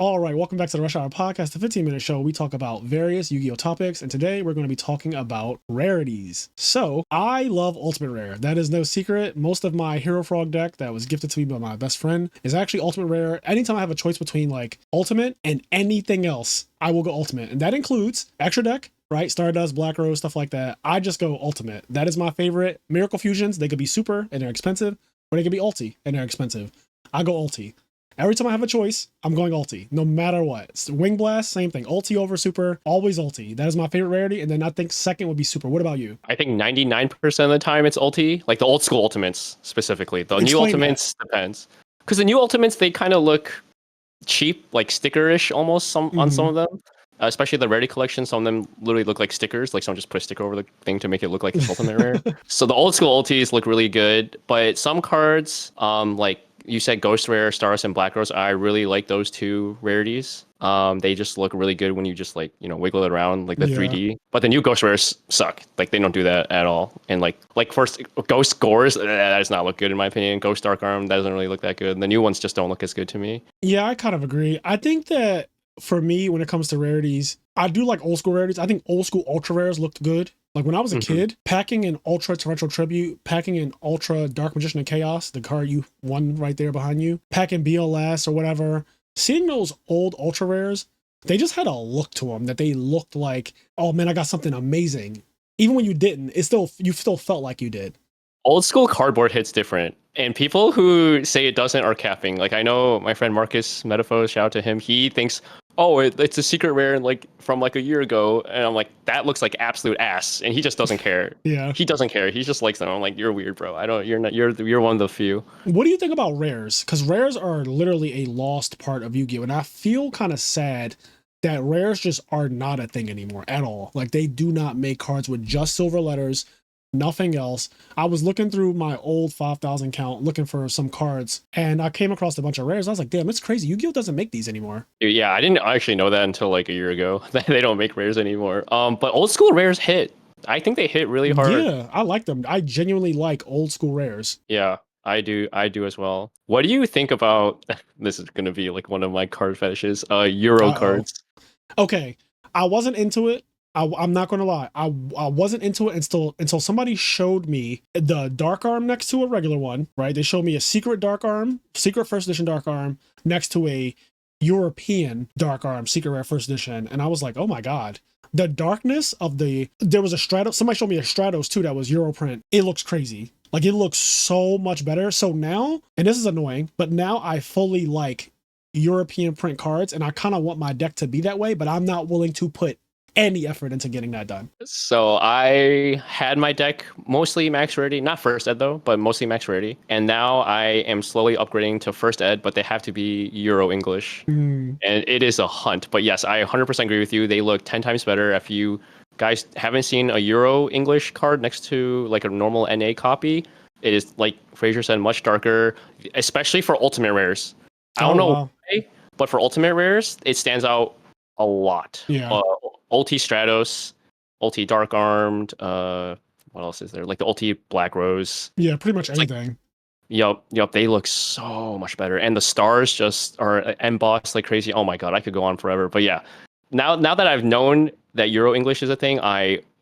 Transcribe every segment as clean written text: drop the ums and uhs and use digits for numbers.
All right, welcome back to the Rush Hour Podcast, the 15-minute show. We talk about various Yu-Gi-Oh topics, and today we're going to be talking about rarities. So, I love Ultimate Rare. That is no secret. Most of my Hero Frog deck that was gifted to me by my best friend is actually Ultimate Rare. Anytime I have a choice between like Ultimate and anything else, I will go Ultimate. And that includes extra deck, right? Stardust, Black Rose, stuff like that. I just go Ultimate. That is my favorite. Miracle Fusions, they could be super and they're expensive, or they could be ulti and they're expensive. I go ulti. Every time I have a choice, I'm going ulti, no matter what. Wing Blast, same thing. Ulti over super, always ulti. That is my favorite rarity. And then I think second would be super. What about you? I think 99% of the time it's ulti, like the old school ultimates specifically. The new ultimates depends. Because the new ultimates, they kind of look cheap, like sticker-ish almost on some of them. Especially the rarity collection, some of them literally look like stickers. Like someone just put a sticker over the thing to make it look like it's ultimate rare. So the old school ultis look really good. But some cards, like you said, Ghost Rare, Stars, and Black Rose, I really like those two rarities. They just look really good when you just like, wiggle it around like the 3D. But the new Ghost Rares suck. Like they don't do that at all. And like first Ghost Gores, that does not look good in my opinion. Ghost Dark Arm, that doesn't really look that good. And the new ones just don't look as good to me. Yeah, I kind of agree. I think that for me, when it comes to rarities, I do like old school rarities. I think old school ultra rares looked good. Like when I was a kid, packing an Ultra Torrential Tribute, packing an Ultra Dark Magician of Chaos, the card you won right there behind you, packing BLS or whatever, seeing those old ultra rares, they just had a look to them that they looked like, oh man, I got something amazing. Even when you didn't, you still felt like you did. Old school cardboard hits different. And people who say it doesn't are capping. Like I know my friend Marcus Metaphos, shout out to him. He thinks, oh, it's a secret rare and like from like a year ago. And I'm like, that looks like absolute ass. And he just doesn't care. Yeah. He doesn't care. He just likes them. I'm like, you're weird, bro. You're one of the few. What do you think about rares? Because rares are literally a lost part of Yu-Gi-Oh! And I feel kind of sad that rares just are not a thing anymore at all. Like they do not make cards with just silver letters, nothing else. I was looking through my old 5,000 count looking for some cards and I came across a bunch of rares. I was like, damn, it's crazy. Yu-Gi-Oh! Doesn't make these anymore. Yeah, I didn't actually know that until like a year ago. They don't make rares anymore. But old school rares hit. I think they hit really hard. Yeah, I like them. I genuinely like old school rares. Yeah, I do as well. What do you think about, this is going to be like one of my card fetishes, Euro cards? Okay, I wasn't into it. I'm not gonna lie. I wasn't into it until somebody showed me the Dark Arm next to a regular one, right? They showed me a secret Dark Arm, secret first edition Dark Arm next to a European Dark Arm, secret rare first edition. And I was like, oh my God. The darkness of there was a Stratos, somebody showed me a Stratos too that was Euro print. It looks crazy. Like it looks so much better. So now, and this is annoying, but now I fully like European print cards and I kind of want my deck to be that way, but I'm not willing to put any effort into getting that done. So I had my deck mostly max rarity, not first ed though, but mostly max rarity. And now I am slowly upgrading to first ed, but they have to be Euro English. And it is a hunt. But yes, I 100% agree with you. They look 10 times better. If you guys haven't seen a Euro English card next to like a normal NA copy, it is, like Frazier said, much darker, especially for ultimate rares. I don't know why, but for ultimate rares, it stands out a lot. Yeah. Ulti Stratos, Ulti Dark Armed, what else is there? Like the Ulti Black Rose. Yeah, pretty much anything. Yup, they look so much better. And the stars just are embossed like crazy. Oh my God, I could go on forever. But yeah, now that I've known that Euro English is a thing,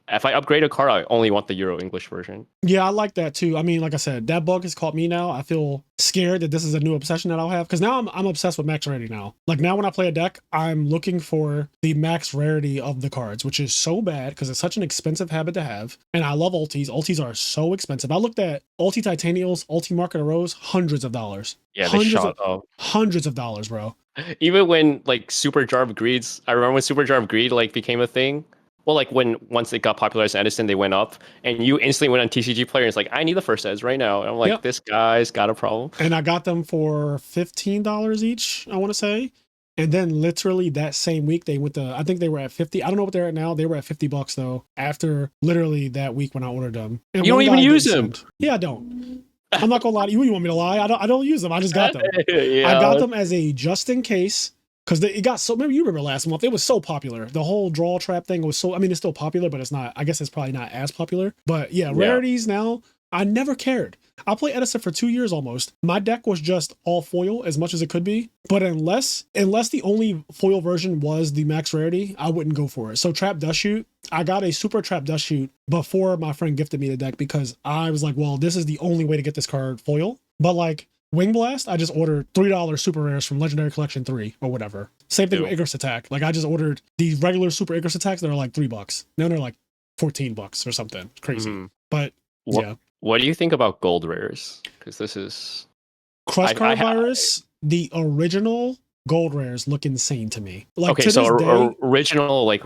if I upgrade a card, I only want the Euro English version. Yeah, I like that too. I mean, like I said, that bug has caught me now. I feel scared that this is a new obsession that I'll have because now I'm obsessed with max rarity now. Like now when I play a deck, I'm looking for the max rarity of the cards, which is so bad because it's such an expensive habit to have. And I love ultis. Ultis are so expensive. I looked at ulti Titanials, ulti Market of Rose, hundreds of dollars. Yeah, they shot up. Hundreds of dollars, bro. Even when like Super Jar of Greeds, I remember when Super Jar of Greed like became a thing. Well, like once it got popularized in Edison, they went up, and you instantly went on TCG Player. And it's like, I need the first eds right now. And I'm like, This guy's got a problem. And I got them for $15 each, I want to say. And then literally that same week, they went to, I think they were at 50. I don't know what they're at now. They were at $50 though, after literally that week when I ordered them. And you don't even use them. Yeah, I don't. I'm not gonna lie to you. You want me to lie? I don't use them. I just got them. Yeah. I got them as a just in case. Because it got so, maybe you remember last month, it was so popular. The whole draw trap thing was so, I mean, it's still popular, but it's not, I guess it's probably not as popular. But yeah, rarities now, I never cared. I played Edison for 2 years almost. My deck was just all foil as much as it could be. But unless the only foil version was the max rarity, I wouldn't go for it. So Trap Dust Shoot, I got a super Trap Dust Shoot before my friend gifted me the deck because I was like, well, this is the only way to get this card foil. But like Wing Blast, I just ordered $3 super rares from Legendary Collection 3 or whatever. Same thing with Icarus Attack. Like I just ordered these regular super Icarus Attacks that are like $3. Now they're like $14 or something. It's crazy. Mm-hmm. But yeah. What do you think about gold rares? Because this is Crush Card Virus. The original gold rares look insane to me. Like okay, to so this day, original, like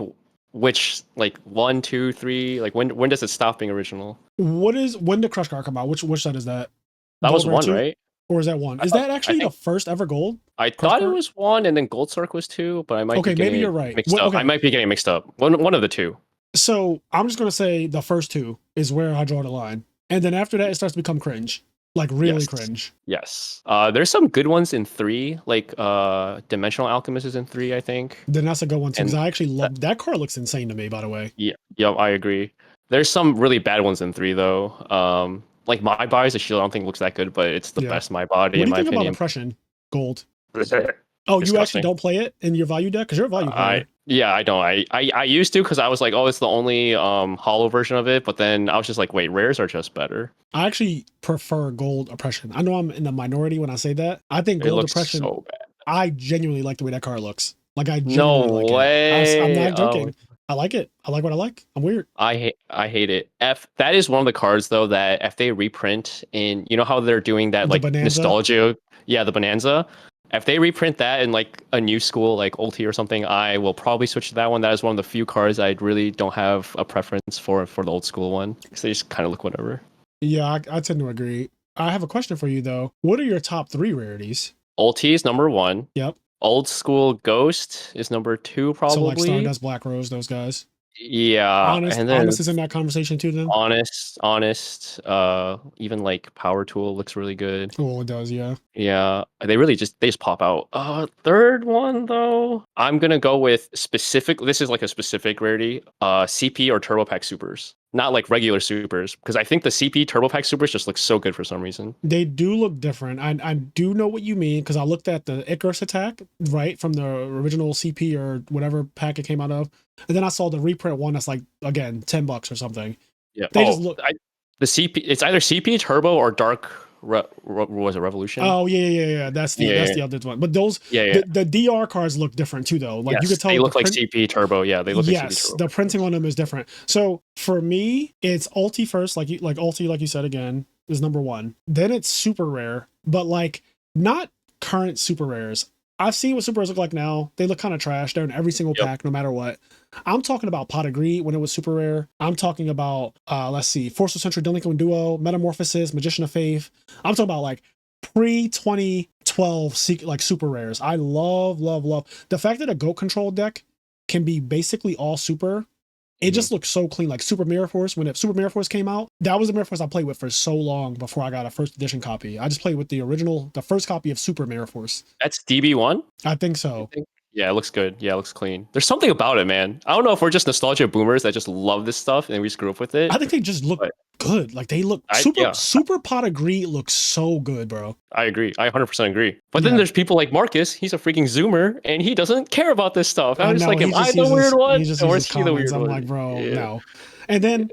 which, like 1, 2, 3, like when does it stop being original? when did Crush Card come out? Which set is that? That Gold was Rare 1, 2? right? Or is that 1? Is that actually the first ever gold? I Crush thought Card? It was 1, and then Gold Circ was 2, but I might be getting maybe you're right. mixed up. Okay. I might be getting mixed up. One of the two. So I'm just gonna say the first 2 is where I draw the line, and then after that it starts to become cringe, like really cringe. Yes. There's some good ones in 3, like Dimensional Alchemist is in 3, I think. Then that's a good one too, because I actually love that card. Looks insane to me, by the way. Yeah, I agree. There's some really bad ones in 3 though. Like My Body's a Shield, I don't think looks that good, but it's the best My Body in my opinion. What do you think about Oppression Gold? Oh, you actually don't play it in your value deck because you're a value player. Yeah, I don't. I used to because I was like, oh, it's the only hollow version of it. But then I was just like, wait, rares are just better. I actually prefer Gold Oppression. I know I'm in the minority when I say that. I think Gold Oppression. So bad. I genuinely like the way that card looks. Like I No genuinely like way. it. I'm not joking. I like it. I like what I like. I'm weird. I hate it. That is one of the cards though that if they reprint in, you know how they're doing that like nostalgia, the Bonanza. If they reprint that in like a new school like Ulti or something, I will probably switch to that one. That is one of the few cards I really don't have a preference for the old school one because they just kind of look whatever. Yeah, I tend to agree. I have a question for you though. What are your top 3 rarities? Ulti is number 1. Yep. Old school Ghost is number 2, probably. So like Stardust, Black Rose, those guys. Yeah, Honest is in that conversation too. Then honest. Even like Power Tool looks really good. Oh, it does, yeah. Yeah, they just pop out. Third one though, I'm gonna go with specific. This is like a specific rarity. CP or Turbo Pack Supers, not like regular Supers, because I think the CP Turbo Pack Supers just look so good for some reason. They do look different. I do know what you mean because I looked at the Icarus Attack right from the original CP or whatever pack it came out of. And then I saw the reprint one that's like, again, $10 or something. Yeah. They just look. The CP, it's either CP Turbo or Dark. Was it Revolution? Oh yeah. That's the other one. But those, the DR cards look different too, though. Like you could tell they look like CP Turbo. Yeah, they look like CP Turbo. The printing on them is different. So for me, it's Ulti first, like Ulti, like you said again, is number 1. Then it's super rare, but like not current super rares. I've seen what super rares look like now. They look kind of trash. They're in every single pack, no matter what. I'm talking about Pot of Greed when it was super rare. I'm talking about, let's see, Force of Century Delinquent Duo, Metamorphosis, Magician of Faith. I'm talking about like pre-2012 like super rares. I love the fact that a GOAT control deck can be basically all super. It just looks so clean. Like Super Mirror Force, when Super Mirror Force came out, that was the Mirror Force I played with for so long before I got a first edition copy. I just played with the first copy of Super Mirror Force. That's DB1? I think so. Yeah, it looks good. Yeah, it looks clean. There's something about it, man. I don't know if we're just nostalgia boomers that just love this stuff and we just grew up with it. I think they just look good. Like they look super Pot of Greed looks so good, bro. I agree. I 100% agree. But then there's people like Marcus. He's a freaking Zoomer and he doesn't care about this stuff. I'm just like, am I the weird one? Or is he the weird one? I'm like, bro, no. And then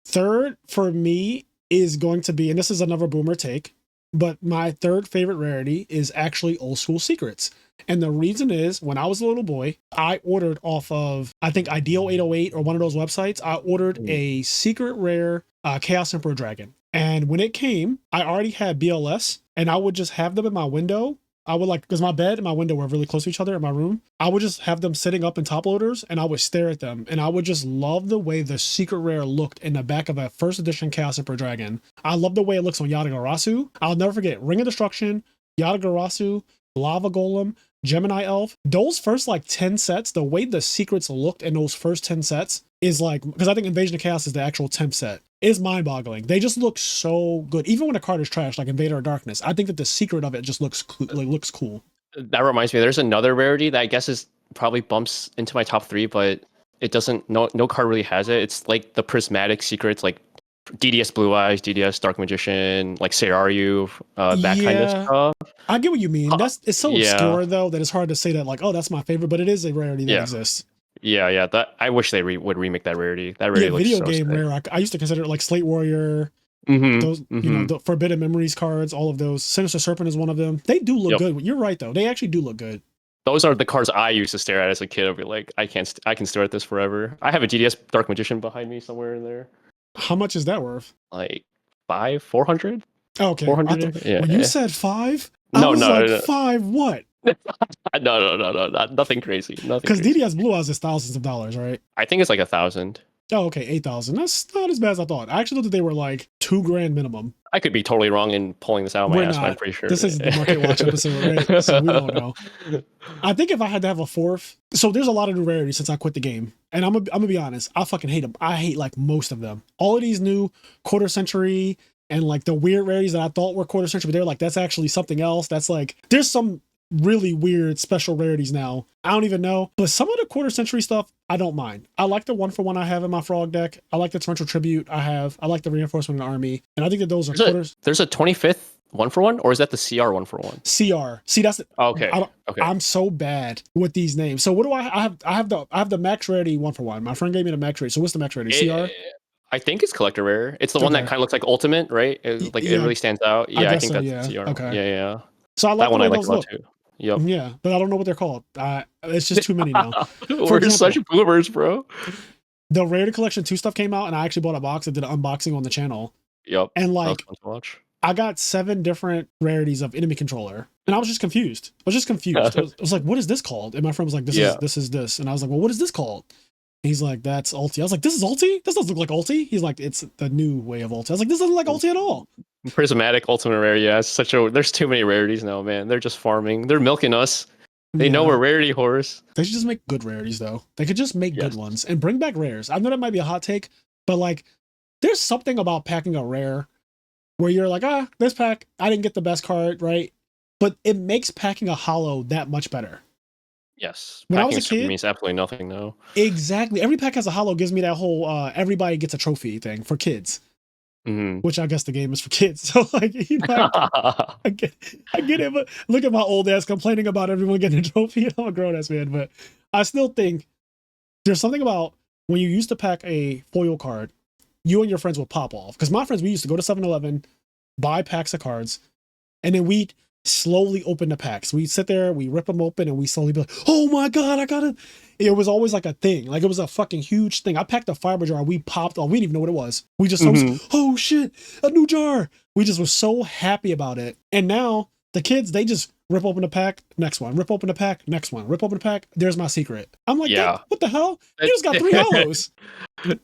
third for me is going to be, and this is another boomer take, but my third favorite rarity is actually Old School Secrets. And the reason is, when I was a little boy, I ordered off of, I think, Ideal 808 or one of those websites. I ordered a secret rare Chaos Emperor Dragon. And when it came, I already had BLS, and I would just have them in my window. I would because my bed and my window were really close to each other in my room. I would just have them sitting up in top loaders, and I would stare at them. And I would just love the way the secret rare looked in the back of a first edition Chaos Emperor Dragon. I love the way it looks on Yatagarasu. I'll never forget Ring of Destruction, Yatagarasu, Lava Golem, Gemini Elf. Those first 10 sets, the way the secrets looked in those first 10 sets is because I think Invasion of Chaos is the actual 10th set, is mind-boggling. They just look so good. Even when a card is trash, like Invader of Darkness, I think that the secret of it just looks cool. That reminds me, there's another rarity that I guess is probably bumps into my top 3, but it doesn't, no card really has it. It's like the Prismatic Secrets, like DDS Blue Eyes, DDS Dark Magician, like Seiryu, that kind of Yeah, stuff. I get what you mean. It's so Yeah, obscure though that it's hard to say that like, oh, that's my favorite, but it is a rarity that yeah, exists. yeah. That I wish they would remake that rarity. That Yeah, rarity looks video so game sick. rare. I used to consider it like Slate Warrior, those, Mm-hmm. Mm-hmm. the Forbidden Memories cards, all of those. Sinister Serpent is one of them. They do look Yep. good. You're right though. They actually do look good. Those are the cards I used to stare at as a kid. I'd be like, I can stare at this forever. I have a DDS Dark Magician behind me somewhere in there. How much is that worth? Like 400, Oh, okay. 400. Yeah. When you said 5, I No, was no, like, no, 5 what? no, nothing crazy. Nothing Because crazy. DDS Blue Eyes is thousands of dollars, right? I think it's like 1,000. Oh, okay, 8,000. That's not as bad as I thought. I actually thought that they were like $2,000 minimum. I could be totally wrong in pulling this out of my We're ass, but I'm not. pretty sure. This is the Market Watch episode, right? So we don't know. I think if I had to have a fourth, so there's a lot of new rarities since I quit the game, and I'm gonna be honest, I fucking hate them. I hate like most of them. All of these new quarter century and like the weird rarities that I thought were quarter century, but they're like that's actually something else. That's like there's some really weird special rarities now. I don't even know, but some of the quarter century stuff I don't mind. I like the 1-for-1 I have in my frog deck. I like the torrential tribute I have. I like the reinforcement in the army, and I think that those are quarters. There's a 25th 1-for-1, or is that the CR 1-for-1? CR. See, that's Okay. Okay. I'm so bad with these names. So what do I have the max rarity 1-for-1. My friend gave me the max rarity. So what's the max rarity? CR? I think it's collector rare. It's the one that Okay. kind of looks like ultimate, right? Like it Yeah, really stands out. I Yeah, I guess think so. that's Yeah. the CR. Okay. Yeah. So I like That the one I way like those a lot look. too. Yep. Yeah, but I don't know what they're called. It's just too many now. We're example, such boomers, bro. The Rarity Collection 2 stuff came out, and I actually bought a box and did an unboxing on the channel. Yep. And That was like, fun to watch. I got 7 different rarities of enemy controller, and I was just confused. I was like, "What is this called?" And my friend was like, "This is this," and I was like, "Well, what is this called?" He's like, "That's ulti." I was like, "This is ulti? This doesn't look like ulti." He's like, "It's the new way of ulti." I was like, "This doesn't look like ulti at all." Prismatic ultimate rare. Yeah, it's there's too many rarities now, man. They're just farming. They're milking us. They know Yeah. we're rarity whores. They should just make good rarities though. They could just make good Yes. ones and bring back rares. I know that might be a hot take, but like, there's something about packing a rare where you're like, this pack, I didn't get the best card, right? But it makes packing a hollow that much better. Yes. When I was Packing a super kid, means absolutely nothing now. exactly. Every pack has a hollow gives me that whole everybody gets a trophy thing for kids, Mm-hmm. which I guess the game is for kids. So like, I get it. But look at my old ass complaining about everyone getting a trophy. I'm a grown ass man, but I still think there's something about when you used to pack a foil card, you and your friends would pop off. Because my friends, we used to go to 7-Eleven, buy packs of cards, and then we'd slowly open the packs. We'd sit there, we rip them open, and we slowly be like, oh my God, I got it. It was always like a thing. Like it was a fucking huge thing. I packed a fiber jar, we popped off. We didn't even know what it was. We just, oh shit, a new jar. We just were so happy about it. And now the kids, they just rip open the pack, next one, rip open the pack, next one, rip open the pack. There's my secret. I'm like, Yeah. what the hell? You just got 3 hollows.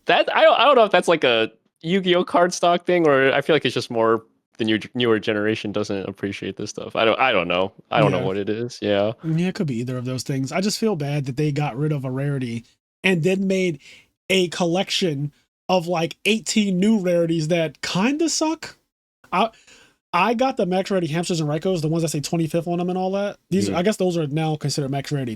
That I don't know if that's like a Yu-Gi-Oh card stock thing, or I feel like it's just more the newer generation doesn't appreciate this stuff. I don't know. I don't know what it is. Yeah. Yeah, it could be either of those things. I just feel bad that they got rid of a rarity and then made a collection of like 18 new rarities that kind of suck. I got the max rarity hamsters and Raikos, the ones that say 25th on them and all that. These, I guess those are now considered max rarity.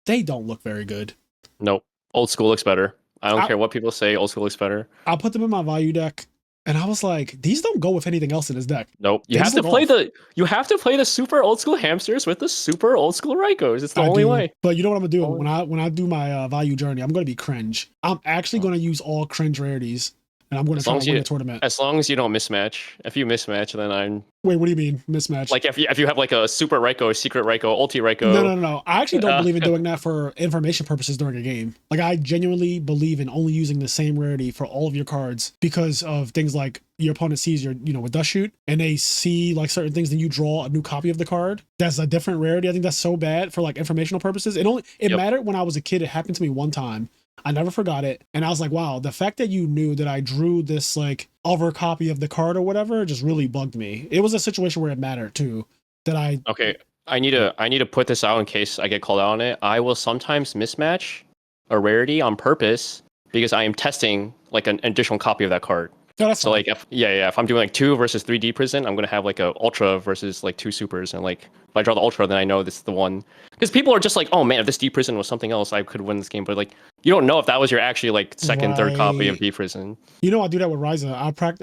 They don't look very good. Nope. Old school looks better. I don't care what people say. Old school looks better. I put them in my value deck, and I was like, these don't go with anything else in this deck. Nope. You have to play the super old school hamsters with the super old school Raikos. It's the only way. But you know what I'm gonna do when I do my value journey? I'm gonna be cringe. I'm actually gonna use all cringe rarities, and I'm gonna try to win the tournament. As long as you don't mismatch. If you mismatch, then I'm. Wait, what do you mean mismatch? Like if you have like a super Raiko, a secret Raiko, ulti Raiko. No. I actually don't believe in doing that for information purposes during a game. Like I genuinely believe in only using the same rarity for all of your cards because of things like your opponent sees your, with Dust Shoot and they see like certain things, then you draw a new copy of the card. That's a different rarity. I think that's so bad for like informational purposes. It mattered when I was a kid. It happened to me one time. I never forgot it. And I was like, wow, the fact that you knew that I drew this like other copy of the card or whatever just really bugged me. It was a situation where it mattered too. Okay. I need to put this out in case I get called out on it. I will sometimes mismatch a rarity on purpose because I am testing like an additional copy of that card. No, that's So fine. like if I'm doing like 2 versus 3D prison, I'm gonna have like a ultra versus like 2 supers, and like if I draw the ultra, then I know this is the one. Because people are just like, oh man, if this D prison was something else, I could win this game. But like you don't know if that was your actually like second, third copy of Right. D prison. You know, I do that with Ryza.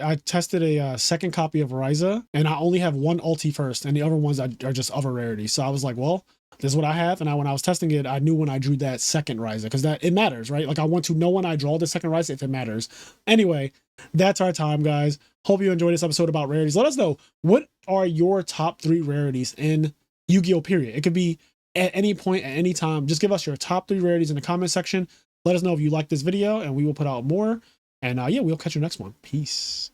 I tested a second copy of Ryza, and I only have one ulti first, and the other ones are just other rarities. So I was like, well, this is what I have. And when I was testing it, I knew when I drew that second Ryza, because that it matters, right? Like I want to know when I draw the second Ryza if it matters. Anyway, that's our time, guys. Hope you enjoyed this episode about rarities. Let us know, what are your top 3 rarities in Yu-Gi-Oh! Period. It could be at any point, at any time. Just give us your top 3 rarities in the comment section. Let us know if you like this video, and we will put out more. And yeah, we'll catch you next one. Peace.